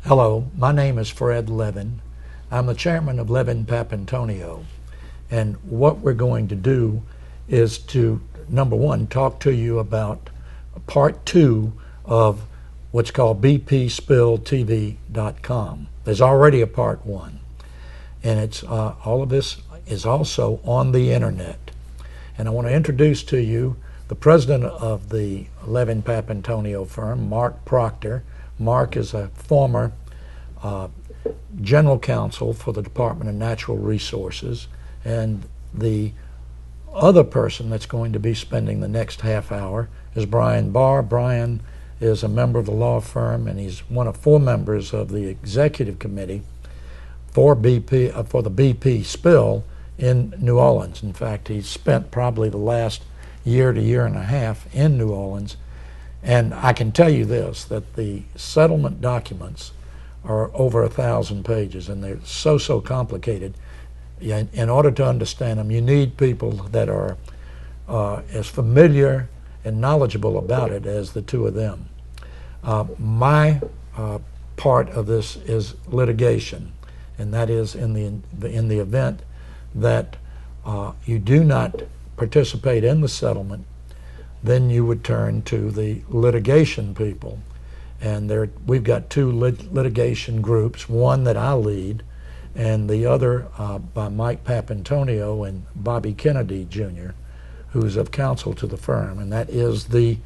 Hello, my name is Fred Levin. I'm the chairman of Levin Papantonio. And what we're going to do is to, number one, talk to you about part two of what's called bpspilltv.com. There's already a part one. And it's all of this is also on the internet. And I want to introduce to you the president of the Levin Papantonio firm, Mark Proctor. Mark is a former general counsel for the Department of Natural Resources, and the other person that's going to be spending the next half hour is Brian Barr. Brian is a member of the law firm, and he's one of 4 members of the executive committee for BP for the BP spill in New Orleans. In fact, he's spent probably the last year to year and a half in New Orleans. And I can tell you this, that the settlement documents are over 1,000 pages, and they're so complicated. In order to understand them, you need people that are as familiar and knowledgeable about it as the two of them. My part of this is litigation, and that is in the event that you do not participate in the settlement, then you would turn to the litigation people. And we've got 2 litigation groups, one that I lead, and the other by Mike Papantonio and Bobby Kennedy Jr., who's of counsel to the firm, and that is the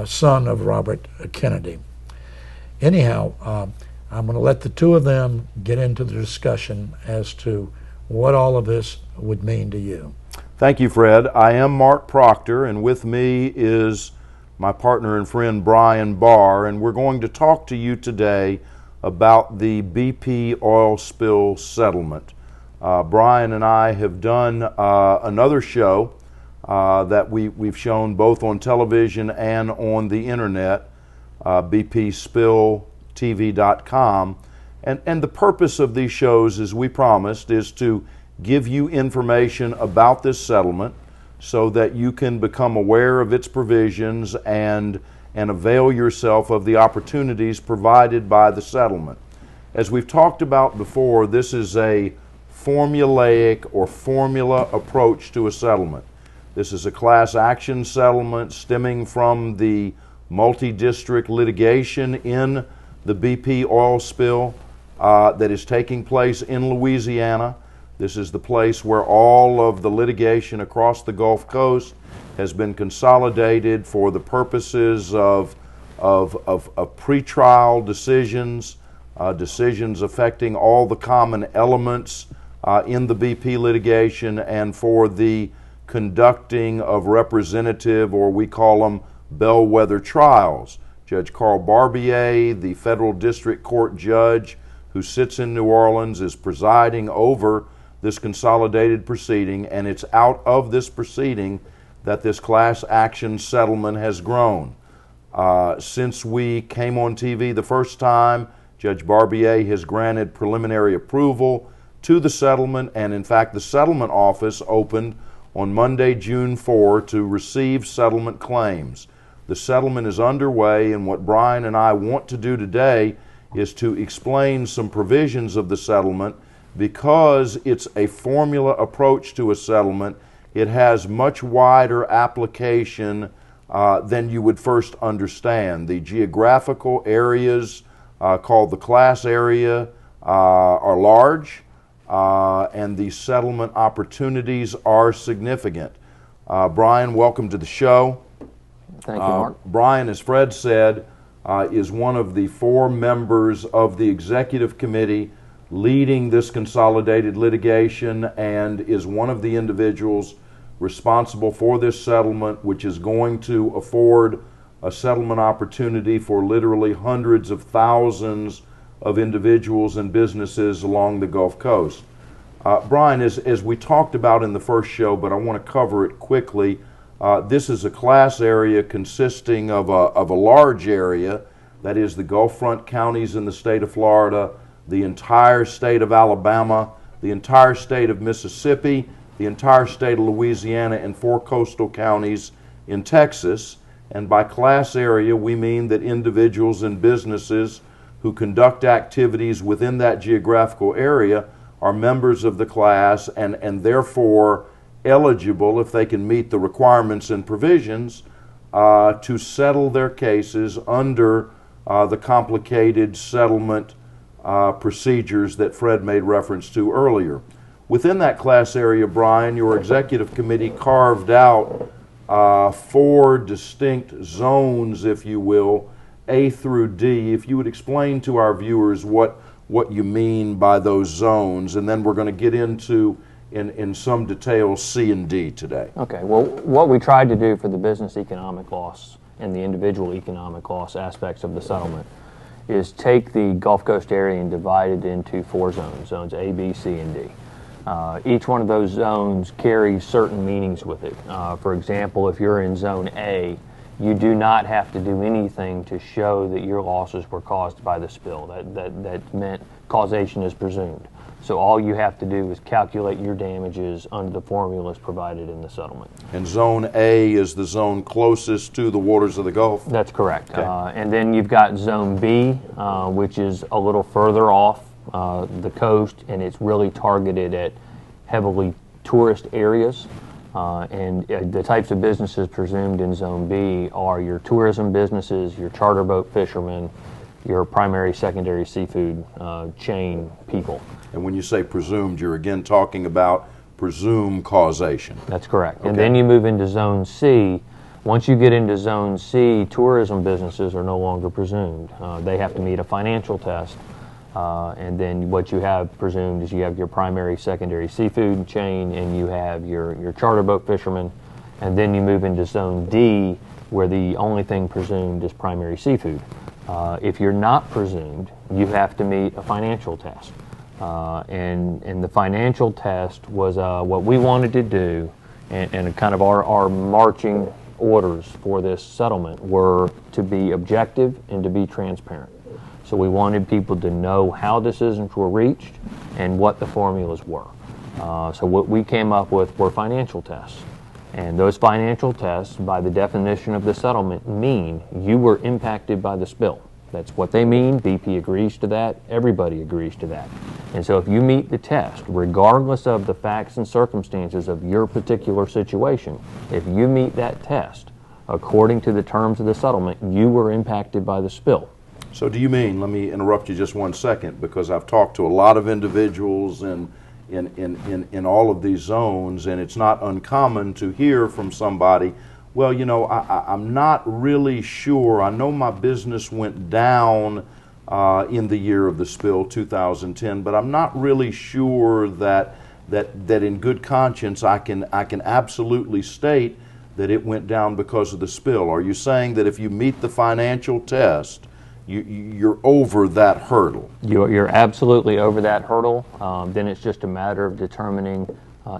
son of Robert Kennedy. Anyhow, I'm going to let the 2 of them get into the discussion as to what all of this would mean to you. Thank you, Fred. I am Mark Proctor, and with me is my partner and friend Brian Barr, and we're going to talk to you today about the BP oil spill settlement. Brian and I have done another show that we've shown both on television and on the internet, bpspilltv.com, and the purpose of these shows, as we promised, is to give you information about this settlement so that you can become aware of its provisions and avail yourself of the opportunities provided by the settlement. As we've talked about before, this is a formulaic or formula approach to a settlement. This is a class action settlement stemming from the multi-district litigation in the BP oil spill that is taking place in Louisiana. This is the place where all of the litigation across the Gulf Coast has been consolidated for the purposes of pretrial decisions, decisions affecting all the common elements in the BP litigation, and for the conducting of representative, or we call them bellwether trials. Judge Carl Barbier, the federal district court judge who sits in New Orleans, is presiding over this consolidated proceeding, and it's out of this proceeding that this class action settlement has grown. Since we came on TV the first time, Judge Barbier has granted preliminary approval to the settlement, and in fact the settlement office opened on Monday, June 4, to receive settlement claims. The settlement is underway, and what Brian and I want to do today is to explain some provisions of the settlement. Because it's a formula approach to a settlement, it has much wider application than you would first understand. The geographical areas called the class area are large, and the settlement opportunities are significant. Brian, welcome to the show. Thank you, Mark. Brian, as Fred said, is one of the 4 members of the executive committee leading this consolidated litigation, and is one of the individuals responsible for this settlement, which is going to afford a settlement opportunity for literally hundreds of thousands of individuals and businesses along the Gulf Coast. Brian, as we talked about in the first show, but I want to cover it quickly, this is a class area consisting of a large area, that is the Gulf Front counties in the state of Florida, the entire state of Alabama, the entire state of Mississippi, the entire state of Louisiana, and 4 coastal counties in Texas. And by class area, we mean that individuals and businesses who conduct activities within that geographical area are members of the class and therefore eligible, if they can meet the requirements and provisions, to settle their cases under the complicated settlement procedures that Fred made reference to earlier. Within that class area, Brian, your executive committee carved out 4 distinct zones, if you will, A through D. If you would explain to our viewers what you mean by those zones, and then we're going to get into, in some detail, C and D today. Okay, well, what we tried to do for the business economic loss and the individual economic loss aspects of the settlement is take the Gulf Coast area and divide it into 4 zones, zones A, B, C, and D. Each one of those zones carries certain meanings with it. For example, if you're in Zone A, you do not have to do anything to show that your losses were caused by the spill. That meant causation is presumed. So all you have to do is calculate your damages under the formulas provided in the settlement. And Zone A is the zone closest to the waters of the Gulf? That's correct. Okay. And then you've got Zone B, which is a little further off the coast, and it's really targeted at heavily tourist areas. And the types of businesses presumed in Zone B are your tourism businesses, your charter boat fishermen, your primary, secondary seafood chain people. And when you say presumed, you're again talking about presumed causation. That's correct. Okay. And then you move into Zone C. Once you get into Zone C, tourism businesses are no longer presumed. They have to meet a financial test. And then what you have presumed is you have your primary, secondary seafood chain, and you have your charter boat fishermen. And then you move into Zone D, where the only thing presumed is primary seafood. If you're not presumed, you have to meet a financial test. And the financial test was what we wanted to do, and kind of our marching orders for this settlement were to be objective and to be transparent. So we wanted people to know how decisions were reached and what the formulas were. So what we came up with were financial tests. And those financial tests, by the definition of the settlement, mean you were impacted by the spill. That's what they mean. BP agrees to that. Everybody agrees to that. And so if you meet the test, regardless of the facts and circumstances of your particular situation, if you meet that test, according to the terms of the settlement, you were impacted by the spill. So do you mean, let me interrupt you just one second, because I've talked to a lot of individuals in all of these zones, and it's not uncommon to hear from somebody, well, you know, I'm not really sure. I know my business went down in the year of the spill, 2010, but I'm not really sure that in good conscience I can absolutely state that it went down because of the spill. Are you saying that if you meet the financial test, you're over that hurdle? You're absolutely over that hurdle. Then it's just a matter of determining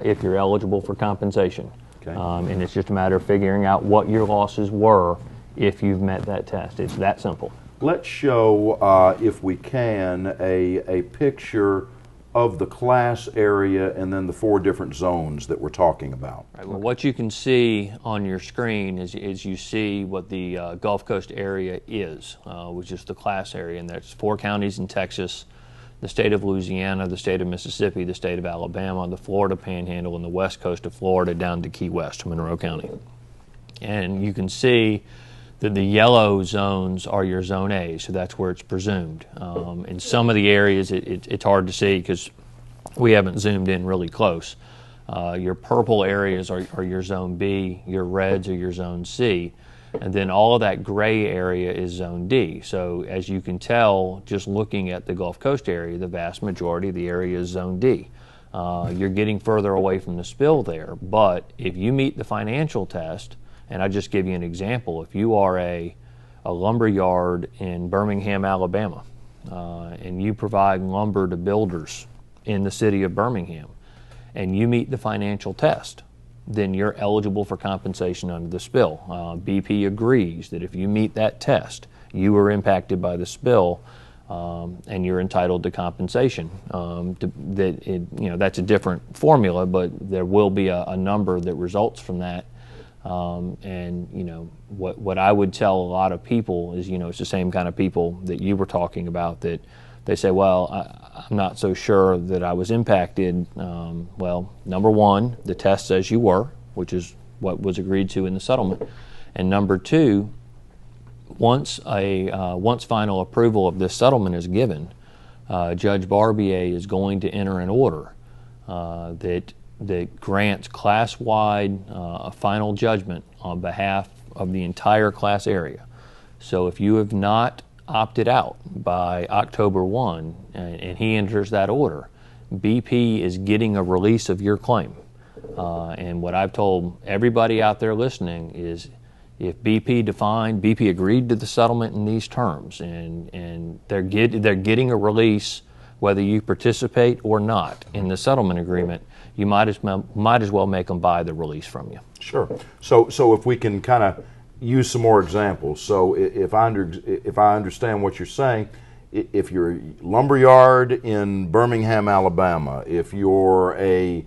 if you're eligible for compensation. Okay. And it's just a matter of figuring out what your losses were if you've met that test. It's that simple. Let's show, if we can, a picture of the class area and then the 4 different zones that we're talking about. Right, well, what you can see on your screen is you see what the Gulf Coast area is, which is the class area, and that's 4 counties in Texas, the state of Louisiana, the state of Mississippi, the state of Alabama, the Florida Panhandle, and the west coast of Florida down to Key West, Monroe County. And you can see that the yellow zones are your Zone A, so that's where it's presumed. In some of the areas, it's hard to see because we haven't zoomed in really close. Your purple areas are your Zone B, your reds are your Zone C, and then all of that gray area is Zone D. So as you can tell, just looking at the Gulf Coast area, the vast majority of the area is Zone D. You're getting further away from the spill there, but if you meet the financial test, and I'll just give you an example. If you are a lumber yard in Birmingham, Alabama, and you provide lumber to builders in the city of Birmingham, and you meet the financial test, then you're eligible for compensation under the spill. BP agrees that if you meet that test, you were impacted by the spill, and you're entitled to compensation. That's a different formula, but there will be a number that results from that. And what I would tell a lot of people is, it's the same kind of people that you were talking about, that they say, well, I'm not so sure that I was impacted. Well, number one, the test says you were, which is what was agreed to in the settlement. And number two, once final approval of this settlement is given, Judge Barbier is going to enter an order that grants class-wide a final judgment on behalf of the entire class area. So if you have not opted out by October 1 and he enters that order, BP is getting a release of your claim. And what I've told everybody out there listening is, if BP agreed to the settlement in these terms, and they're getting a release whether you participate or not in the settlement agreement, you might as well make them buy the release from you. Sure. So if we can kind of use some more examples. So if I understand what you're saying, if you're a lumberyard in Birmingham, Alabama, if you're a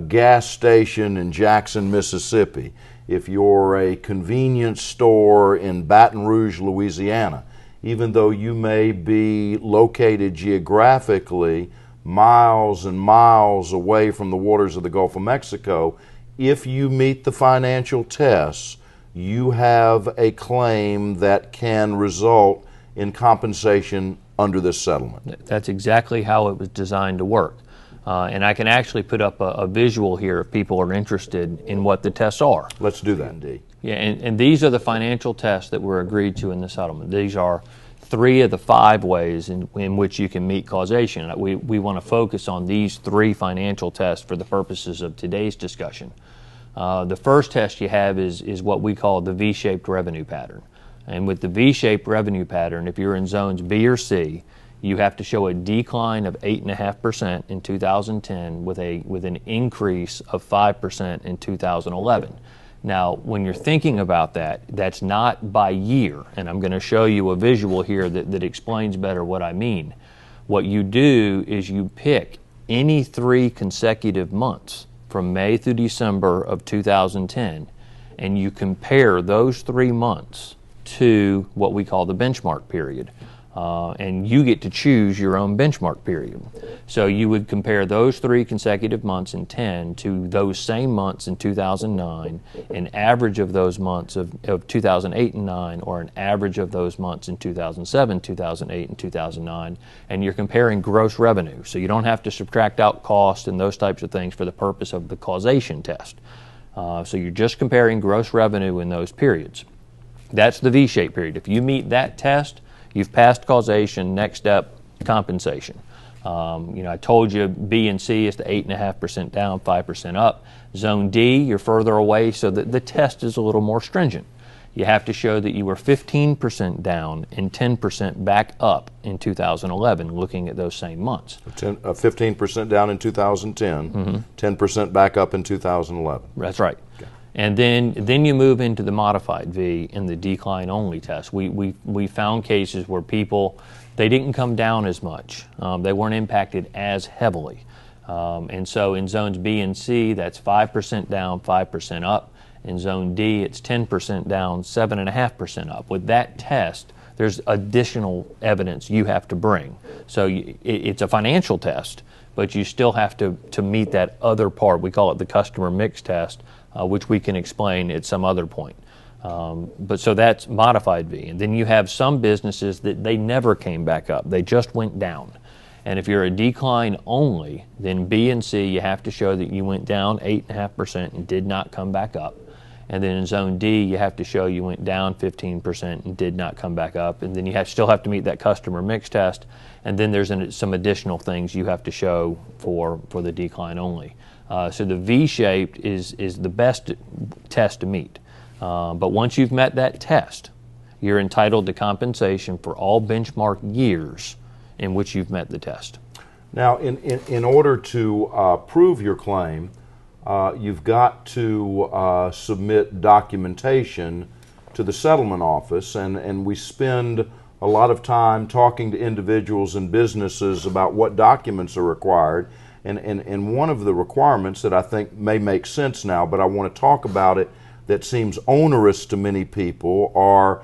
gas station in Jackson, Mississippi, if you're a convenience store in Baton Rouge, Louisiana, even though you may be located geographically miles and miles away from the waters of the Gulf of Mexico, if you meet the financial tests, you have a claim that can result in compensation under this settlement. That's exactly how it was designed to work. And I can actually put up a visual here if people are interested in what the tests are. Let's do that, indeed. Yeah, and these are the financial tests that were agreed to in the settlement. These are 3 of the 5 ways in which you can meet causation. We want to focus on these 3 financial tests for the purposes of today's discussion. The first test you have is what we call the V-shaped revenue pattern. And with the V-shaped revenue pattern, if you're in zones B or C, you have to show a decline of 8.5% in 2010 with an increase of 5% in 2011. Now, when you're thinking about that, that's not by year, and I'm going to show you a visual here that explains better what I mean. What you do is you pick any 3 consecutive months from May through December of 2010, and you compare those 3 months to what we call the benchmark period. And you get to choose your own benchmark period. So you would compare those 3 consecutive months in 10 to those same months in 2009, an average of those months of 2008 and 9, or an average of those months in 2007, 2008, and 2009, and you're comparing gross revenue. So you don't have to subtract out cost and those types of things for the purpose of the causation test. So you're just comparing gross revenue in those periods. That's the V-shaped period. If you meet that test, you've passed causation. Next step, compensation. I told you B and C is the 8.5% down, 5% up. Zone D, you're further away, so that the test is a little more stringent. You have to show that you were 15% down and 10% back up in 2011, looking at those same months. 15% down in 2010, 10% back up in 2011. That's right. Okay. And then you move into the modified V in the decline only test. We found cases where people, they didn't come down as much. They weren't impacted as heavily. And so in zones B and C, that's 5% down, 5% up. In zone D, it's 10% down, 7.5% up. With that test, there's additional evidence you have to bring. So it's a financial test, but you still have to meet that other part. We call it the customer mix test, which we can explain at some other point. But so that's modified V. And then you have some businesses that they never came back up. They just went down. And if you're a decline only, then B and C, you have to show that you went down 8.5% and did not come back up. And then in zone D, you have to show you went down 15% and did not come back up. And then you still have to meet that customer mix test. And then there's some additional things you have to show for the decline only. So the V-shaped is the best test to meet. But once you've met that test, you're entitled to compensation for all benchmark years in which you've met the test. Now, in order to prove your claim, you've got to submit documentation to the settlement office, and we spend a lot of time talking to individuals and businesses about what documents are required. And one of the requirements that I think may make sense now, but I want to talk about it that seems onerous to many people are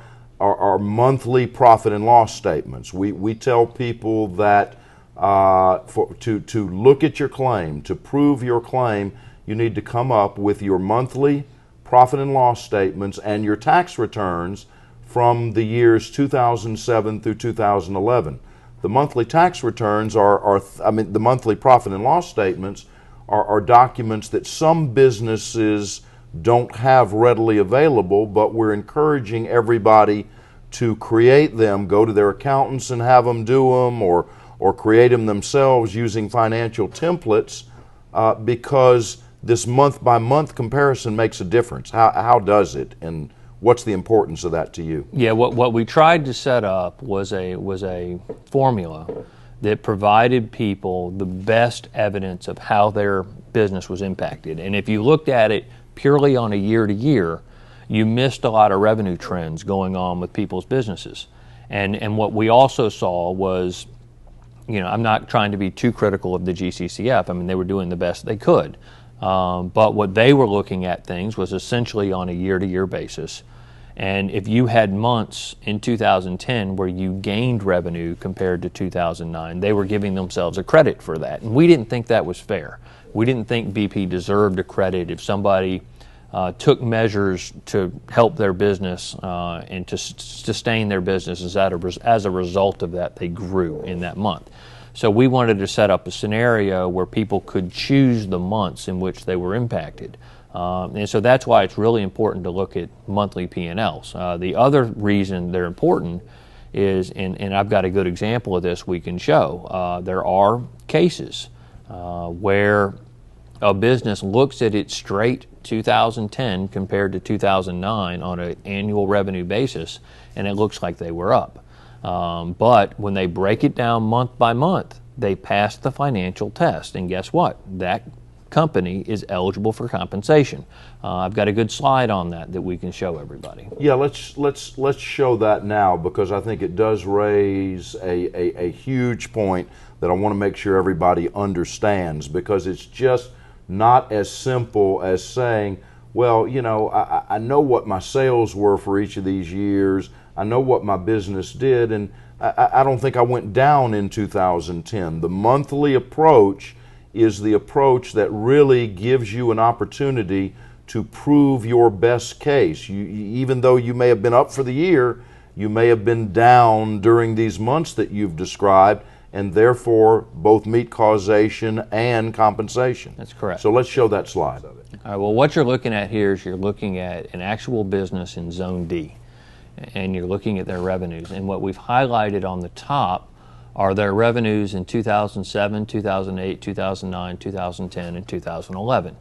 monthly profit and loss statements. We tell people that to look at your claim, to prove your claim, you need to come up with your monthly profit and loss statements and your tax returns from the years 2007 through 2011. The monthly tax returns the monthly profit and loss statements are documents that some businesses don't have readily available, but we're encouraging everybody to create them, go to their accountants and have them do them, or create them themselves using financial templates, because this month-by-month comparison makes a difference. How does it, and what's the importance of that to you? Yeah, what we tried to set up was a formula that provided people the best evidence of how their business was impacted. And if you looked at it purely on a year-to-year, you missed a lot of revenue trends going on with people's businesses. And what we also saw was, I'm not trying to be too critical of the GCCF. I mean, they were doing the best they could. But what they were looking at things was essentially on a year-to-year basis. And if you had months in 2010 where you gained revenue compared to 2009, they were giving themselves a credit for that. And we didn't think that was fair. We didn't think BP deserved a credit if somebody took measures to help their business and to sustain their business as a result of that, they grew in that month. So we wanted to set up a scenario where people could choose the months in which they were impacted. And so that's why it's really important to look at monthly P&Ls. The other reason they're important is, and I've got a good example of this we can show, there are cases where a business looks at its straight 2010 compared to 2009 on an annual revenue basis, and it looks like they were up. But when they break it down month by month, they pass the financial test, and guess what? That company is eligible for compensation. I've got a good slide on that we can show everybody. Yeah, let's show that now, because I think it does raise a huge point that I want to make sure everybody understands, because it's just not as simple as saying, well, I know what my sales were for each of these years, I know what my business did, and I don't think I went down in 2010. The monthly approach is the approach that really gives you an opportunity to prove your best case. Even though you may have been up for the year, you may have been down during these months that you've described, and therefore both meet causation and compensation. That's correct. So let's show that slide. All right, well, what you're looking at here is you're looking at an actual business in Zone D, and you're looking at their revenues. And what we've highlighted on the top are their revenues in 2007, 2008, 2009, 2010, and 2011.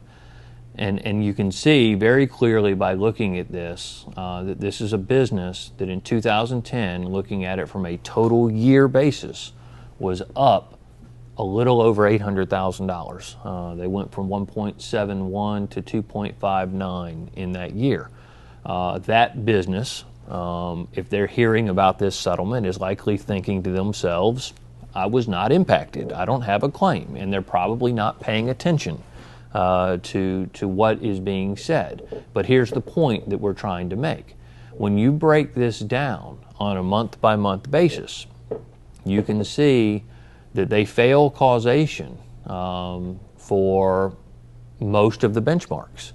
And you can see very clearly by looking at this that this is a business that in 2010, looking at it from a total year basis, was up a little over $800,000. They went from 1.71 to 2.59 in that year. That business, if they're hearing about this settlement, is likely thinking to themselves, I was not impacted, I don't have a claim, and they're probably not paying attention to what is being said. But here's the point that we're trying to make. When you break this down on a month-by-month basis, you can see that they fail causation for most of the benchmarks.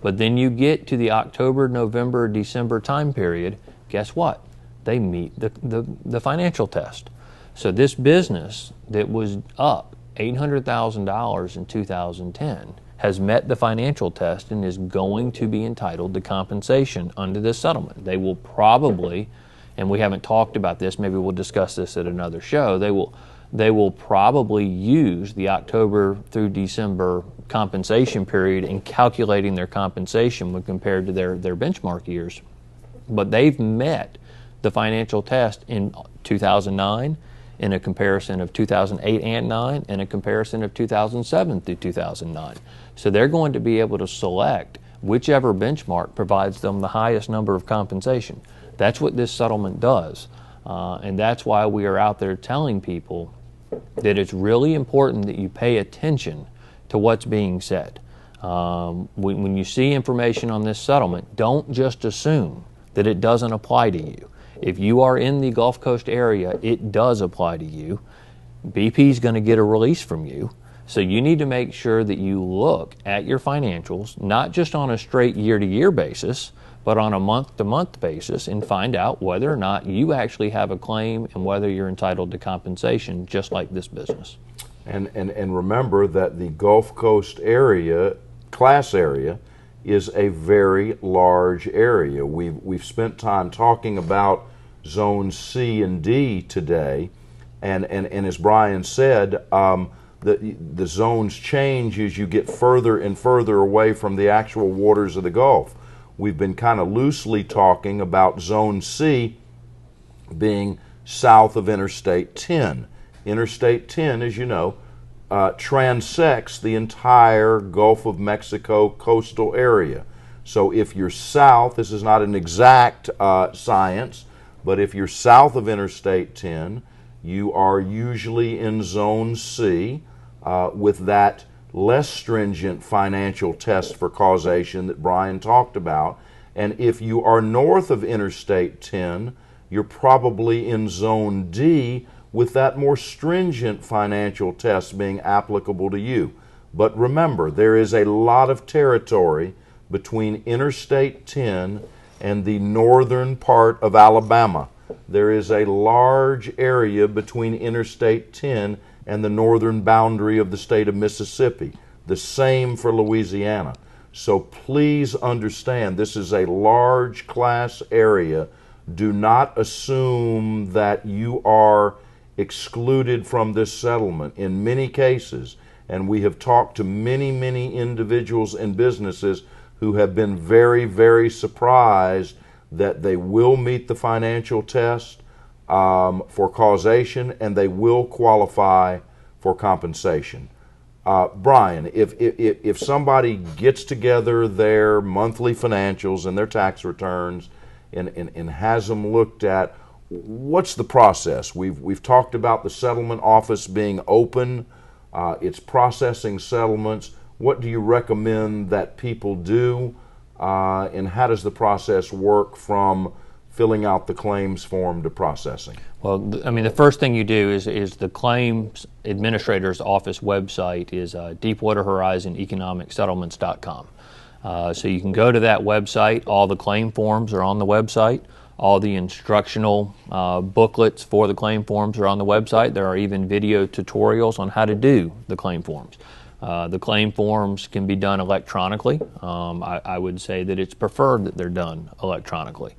But then you get to the October, November, December time period, guess what? They meet the financial test. So this business that was up $800,000 in 2010 has met the financial test and is going to be entitled to compensation under this settlement. They will probably, and we haven't talked about this, maybe we'll discuss this at another show, they will probably use the October through December compensation period in calculating their compensation when compared to their benchmark years. But they've met the financial test in 2009, in a comparison of 2008 and 9, and a comparison of 2007 through 2009. So they're going to be able to select whichever benchmark provides them the highest number of compensation. That's what this settlement does. And that's why we are out there telling people that it's really important that you pay attention to what's being said. When you see information on this settlement, don't just assume that it doesn't apply to you. If you are in the Gulf Coast area, it does apply to you. BP is going to get a release from you. So you need to make sure that you look at your financials, not just on a straight year-to-year basis, but on a month-to-month basis, and find out whether or not you actually have a claim and whether you're entitled to compensation, just like this business. And remember that the Gulf Coast area, class area, is a very large area. We've spent time talking about zones C and D today, and as Brian said, the zones change as you get further and further away from the actual waters of the Gulf. We've been kind of loosely talking about Zone C being south of Interstate 10. Interstate 10, as you know, transects the entire Gulf of Mexico coastal area. So if you're south, this is not an exact science, but if you're south of Interstate 10, you are usually in Zone C with that less stringent financial test for causation that Brian talked about. And if you are north of Interstate 10, you're probably in Zone D with that more stringent financial test being applicable to you. But remember, there is a lot of territory between Interstate 10 and the northern part of Alabama. There is a large area between Interstate 10 and the northern boundary of the state of Mississippi. The same for Louisiana. So please understand, this is a large class area. Do not assume that you are excluded from this settlement. In many cases, and we have talked to many individuals and businesses who have been very surprised that they will meet the financial test for causation and they will qualify for compensation. Brian, if somebody gets together their monthly financials and their tax returns and has them looked at, what's the process? We've talked about the settlement office being open. It's processing settlements. What do you recommend that people do? And how does the process work from filling out the claims form to processing? Well, I mean, the first thing you do is the claims administrator's office website is deepwaterhorizoneconomicsettlements.com. So you can go to that website. All the claim forms are on the website. All the instructional booklets for the claim forms are on the website. There are even video tutorials on how to do the claim forms. The claim forms can be done electronically. I would say that it's preferred that they're done electronically.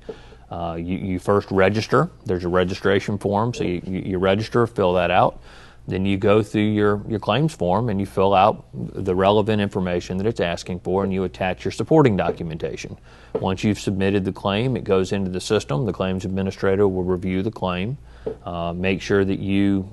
You first register. There's a registration form, so you register, fill that out. Then you go through your claims form and you fill out the relevant information that it's asking for, and you attach your supporting documentation. Once you've submitted the claim, it goes into the system. The claims administrator will review the claim, make sure that you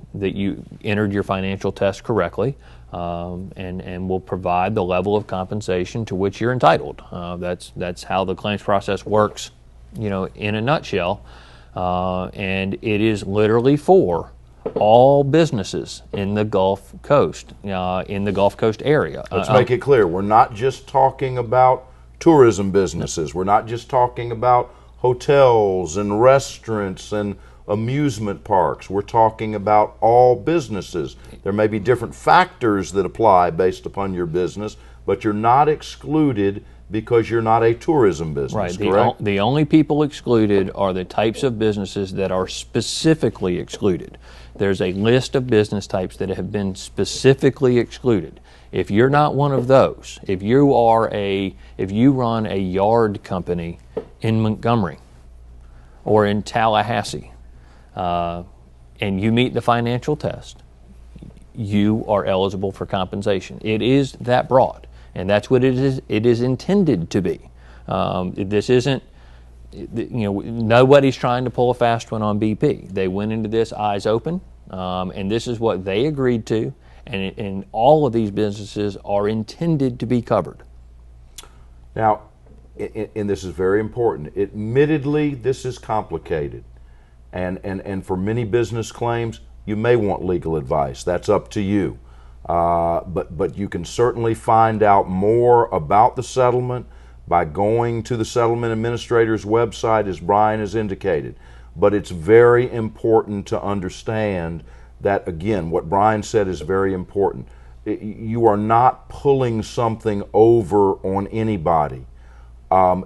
entered your financial test correctly, and will provide the level of compensation to which you're entitled. That's how the claims process works, in a nutshell. And it is literally for all businesses in the Gulf Coast, area. Let's make it clear. We're not just talking about tourism businesses. We're not just talking about hotels and restaurants and amusement parks. We're talking about all businesses. There may be different factors that apply based upon your business, but you're not excluded because you're not a tourism business, correct? The only people excluded are the types of businesses that are specifically excluded. There's a list of business types that have been specifically excluded. If you're not one of those, if you run a yard company in Montgomery or in Tallahassee, and you meet the financial test, you are eligible for compensation. It is that broad, and that's what it is intended to be. This isn't, nobody's trying to pull a fast one on BP. They went into this eyes open, and this is what they agreed to, and all of these businesses are intended to be covered. Now, and this is very important, admittedly, this is complicated. And for many business claims, you may want legal advice. That's up to you. But you can certainly find out more about the settlement by going to the settlement administrator's website, as Brian has indicated. But it's very important to understand that, again, what Brian said is very important. You are not pulling something over on anybody.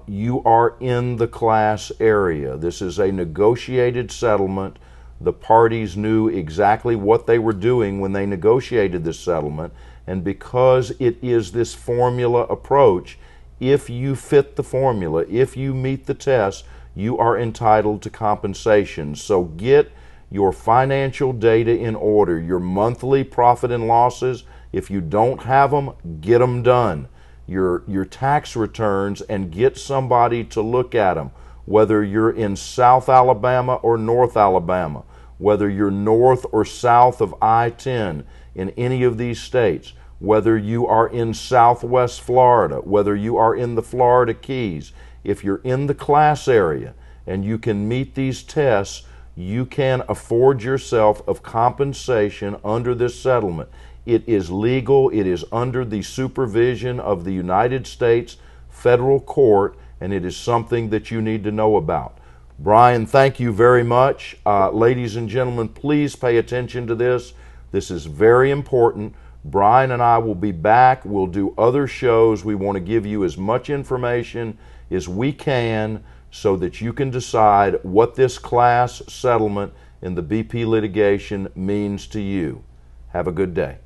You are in the class area. This is a negotiated settlement. The parties knew exactly what they were doing when they negotiated this settlement, and because it is this formula approach, if you fit the formula, if you meet the test, you are entitled to compensation. So get your financial data in order, your monthly profit and losses. If you don't have them, get them done. Your tax returns, and get somebody to look at them, whether you're in South Alabama or North Alabama, whether you're north or south of I-10 in any of these states, whether you are in Southwest Florida, whether you are in the Florida Keys. If you're in the class area and you can meet these tests, you can afford yourself of compensation under this settlement. It is legal. It is under the supervision of the United States federal court, and it is something that you need to know about. Brian, thank you very much. Ladies and gentlemen, please pay attention to this. This is very important. Brian and I will be back. We'll do other shows. We want to give you as much information as we can so that you can decide what this class settlement in the BP litigation means to you. Have a good day.